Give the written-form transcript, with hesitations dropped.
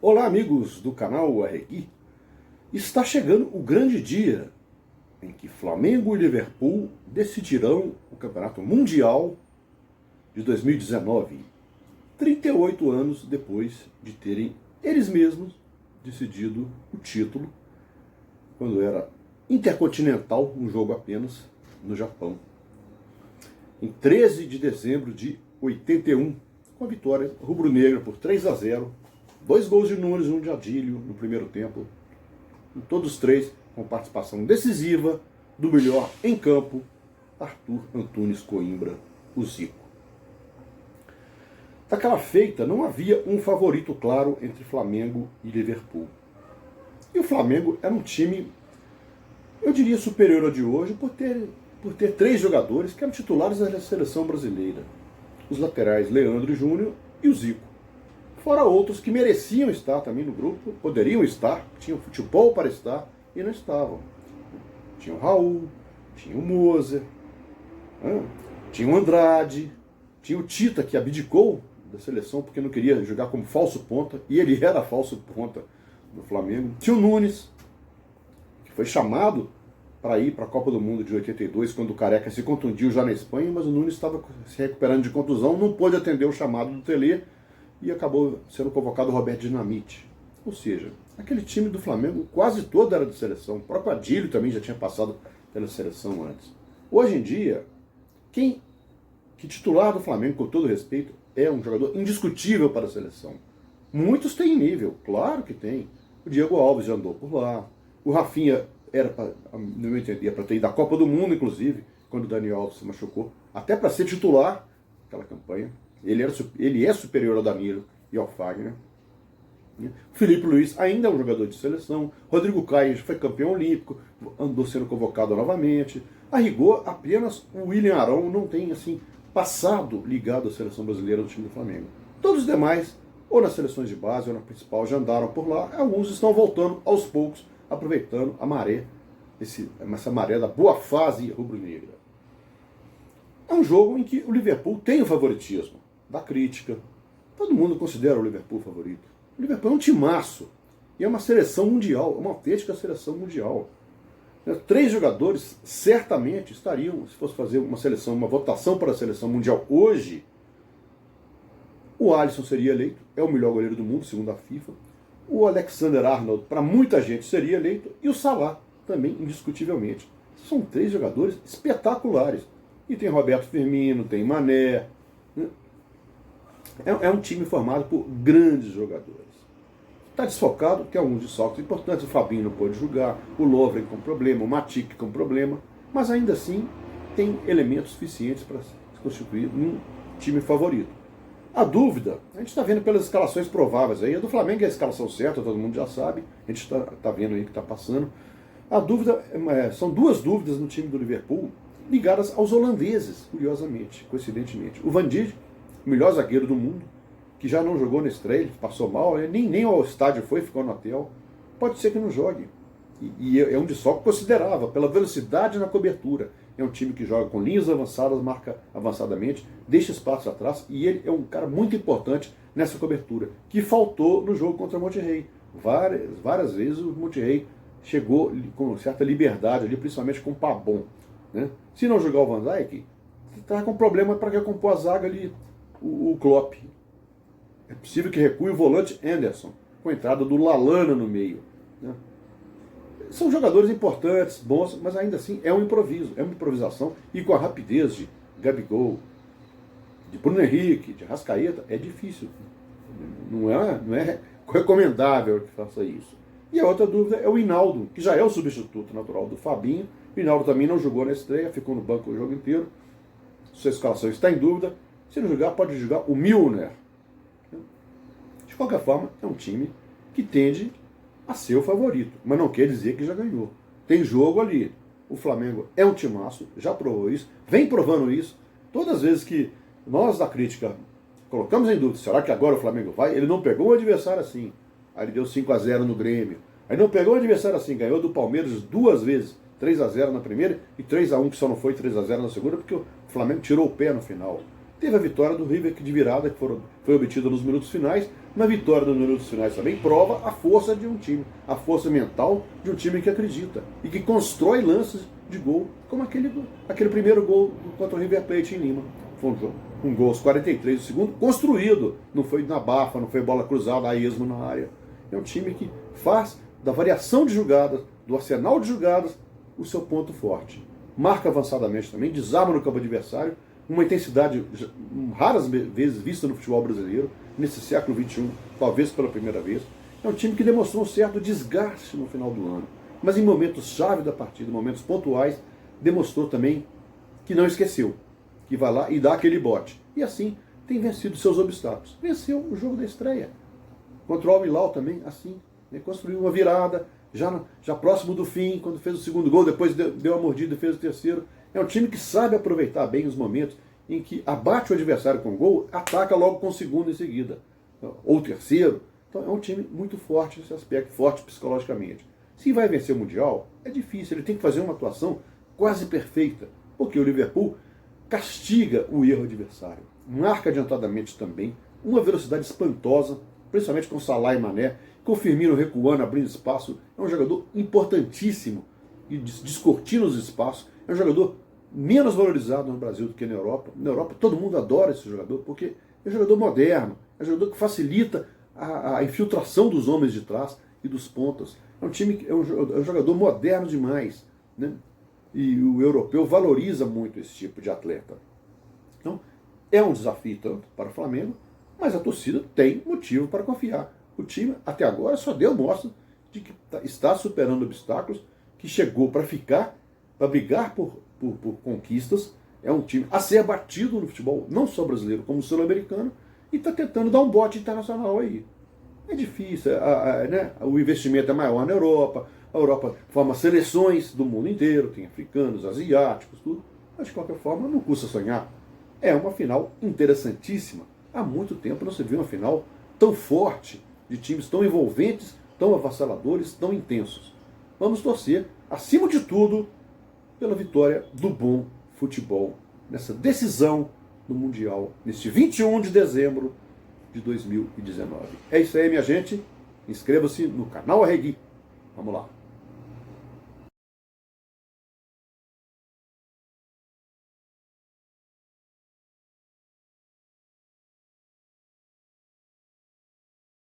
Olá, amigos do canal Arregui. Está chegando o grande dia em que Flamengo e Liverpool decidirão o Campeonato Mundial de 2019, 38 anos depois de terem eles mesmos decidido o título, quando era intercontinental, um jogo apenas, no Japão. Em 13 de dezembro de 81, com a vitória rubro-negra por 3-0, 2 gols de Nunes e um de Adílio no primeiro tempo, todos três com participação decisiva do melhor em campo, Arthur Antunes Coimbra, o Zico. Daquela feita não havia um favorito claro entre Flamengo e Liverpool. E o Flamengo era um time, eu diria, superior ao de hoje por ter 3 jogadores que eram titulares da seleção brasileira. Os laterais Leandro Júnior e o Zico. Fora outros que mereciam estar também no grupo, poderiam estar, tinham futebol para estar e não estavam. Tinha o Raul, tinha o Moser, tinha o Andrade, tinha o Tita, que abdicou da seleção porque não queria jogar como falso ponta, e ele era falso ponta do Flamengo. Tinha o Nunes, que foi chamado para ir para a Copa do Mundo de 82, quando o Careca se contundiu já na Espanha, mas o Nunes estava se recuperando de contusão, não pôde atender o chamado do Tele, e acabou sendo convocado o Roberto Dinamite. Ou seja, aquele time do Flamengo quase todo era de seleção. O próprio Adílio também já tinha passado pela seleção antes. Hoje em dia, que titular do Flamengo, com todo respeito, é um jogador indiscutível para a seleção. Muitos têm nível, claro que tem. O Diego Alves já andou por lá. O Rafinha era, no meu entender, para ter ido à Copa do Mundo, inclusive, quando o Daniel Alves se machucou, até para ser titular naquela campanha. Ele é superior ao Danilo e ao Fagner. O Felipe Luiz ainda é um jogador de seleção. Rodrigo Caio foi campeão olímpico, andou sendo convocado novamente. A rigor, apenas o William Arão não tem assim passado ligado à seleção brasileira do time do Flamengo. Todos os demais, ou nas seleções de base ou na principal, já andaram por lá. Alguns estão voltando aos poucos, aproveitando a maré, essa maré da boa fase rubro-negra. É um jogo em que o Liverpool tem o favoritismo da crítica. Todo mundo considera o Liverpool favorito. O Liverpool é um timaço. E é uma seleção mundial, uma autêntica seleção mundial. 3 jogadores certamente estariam, se fosse fazer uma votação para a seleção mundial hoje, o Alisson seria eleito, é o melhor goleiro do mundo, segundo a FIFA. O Alexander-Arnold, para muita gente, seria eleito. E o Salah, também, indiscutivelmente. São 3 jogadores espetaculares. E tem Roberto Firmino, tem Mané. É um time formado por grandes jogadores. Está desfocado, tem alguns desfalques importantes. O Fabinho não pôde jogar, o Lovren com problema, o Matip com problema. Mas ainda assim tem elementos suficientes para se constituir um time favorito. A dúvida, a gente está vendo pelas escalações prováveis aí. A do Flamengo é a escalação certa, todo mundo já sabe. A gente está vendo aí que está passando. A dúvida, são 2 dúvidas no time do Liverpool, ligadas aos holandeses, curiosamente, coincidentemente. O Van Dijk, o melhor zagueiro do mundo, que já não jogou na estreia, ele passou mal, nem ao estádio foi, ficou no hotel. Pode ser que não jogue. E é um desfalque considerável, pela velocidade na cobertura. É um time que joga com linhas avançadas, marca avançadamente, deixa espaços atrás, e ele é um cara muito importante nessa cobertura, que faltou no jogo contra o Monterrey. Várias vezes o Monterrey chegou com certa liberdade ali, principalmente com o Pabon. Né? Se não jogar o Van Dijk, está com problema para recompor a zaga ali, o Klopp. É possível que recue o volante Anderson, com a entrada do Lallana no meio. Né? São jogadores importantes, bons, mas ainda assim é um improviso, é uma improvisação, e com a rapidez de Gabigol, de Bruno Henrique, de Arrascaeta, é difícil. Não é recomendável que faça isso. E a outra dúvida é o Hinaldo, que já é o substituto natural do Fabinho. O Hinaldo também não jogou na estreia, ficou no banco o jogo inteiro. Sua escalação está em dúvida. Se não jogar, pode jogar o Milner. De qualquer forma, é um time que tende a ser o favorito, mas não quer dizer que já ganhou. Tem jogo ali. O Flamengo é um timaço, já provou isso, vem provando isso. Todas as vezes que nós da crítica colocamos em dúvida, será que agora o Flamengo vai? Ele não pegou um adversário assim. Aí ele deu 5-0 no Grêmio. Aí não pegou um adversário assim, ganhou do Palmeiras 2 vezes. 3-0 na primeira e 3-1, que só não foi 3-0 na segunda, porque o Flamengo tirou o pé no final. Teve a vitória do River de virada, que foi obtida nos minutos finais. Na vitória nos minutos finais também prova a força de um time, a força mental de um time que acredita e que constrói lances de gol, como aquele primeiro gol contra o River Plate em Lima. Foi um gol aos 43 do segundo, construído, não foi na bafa, não foi bola cruzada a esmo na área. É um time que faz da variação de jogadas, do arsenal de jogadas, o seu ponto forte. Marca avançadamente também, desarma no campo adversário, uma intensidade raras vezes vista no futebol brasileiro, nesse século XXI, talvez pela primeira vez. É um time que demonstrou um certo desgaste no final do ano, mas em momentos-chave da partida, momentos pontuais, demonstrou também que não esqueceu, que vai lá e dá aquele bote. E assim tem vencido seus obstáculos. Venceu o jogo da estreia. Contra o Al-Hilal também, assim, né? Construiu uma virada, já próximo do fim, quando fez o segundo gol, depois deu a mordida e fez o terceiro. É um time que sabe aproveitar bem os momentos em que abate o adversário com gol, ataca logo com o segundo em seguida, ou terceiro. Então é um time muito forte nesse aspecto, forte psicologicamente. Se vai vencer o Mundial, é difícil, ele tem que fazer uma atuação quase perfeita, porque o Liverpool castiga o erro adversário, marca adiantadamente também, uma velocidade espantosa, principalmente com Salah e Mané, com o Firmino recuando, abrindo espaço. É um jogador importantíssimo e descortina os espaços. É um jogador menos valorizado no Brasil do que na Europa. Na Europa todo mundo adora esse jogador, porque é um jogador moderno, é um jogador que facilita a infiltração dos homens de trás e dos pontas. É um jogador moderno demais, né? E o europeu valoriza muito esse tipo de atleta. Então, é um desafio tanto para o Flamengo, mas a torcida tem motivo para confiar. O time, até agora, só deu mostra de que está superando obstáculos, que chegou para ficar, para brigar por conquistas. É um time a ser batido no futebol, não só brasileiro, como sul-americano, e está tentando dar um bote internacional aí. É difícil, né? O investimento é maior na Europa, a Europa forma seleções do mundo inteiro, tem africanos, asiáticos, tudo, mas de qualquer forma não custa sonhar. É uma final interessantíssima. Há muito tempo não se viu uma final tão forte, de times tão envolventes, tão avassaladores, tão intensos. Vamos torcer, acima de tudo, pela vitória do bom futebol nessa decisão do Mundial, neste 21 de dezembro de 2019. É isso aí, minha gente. Inscreva-se no canal Arregui. Vamos lá.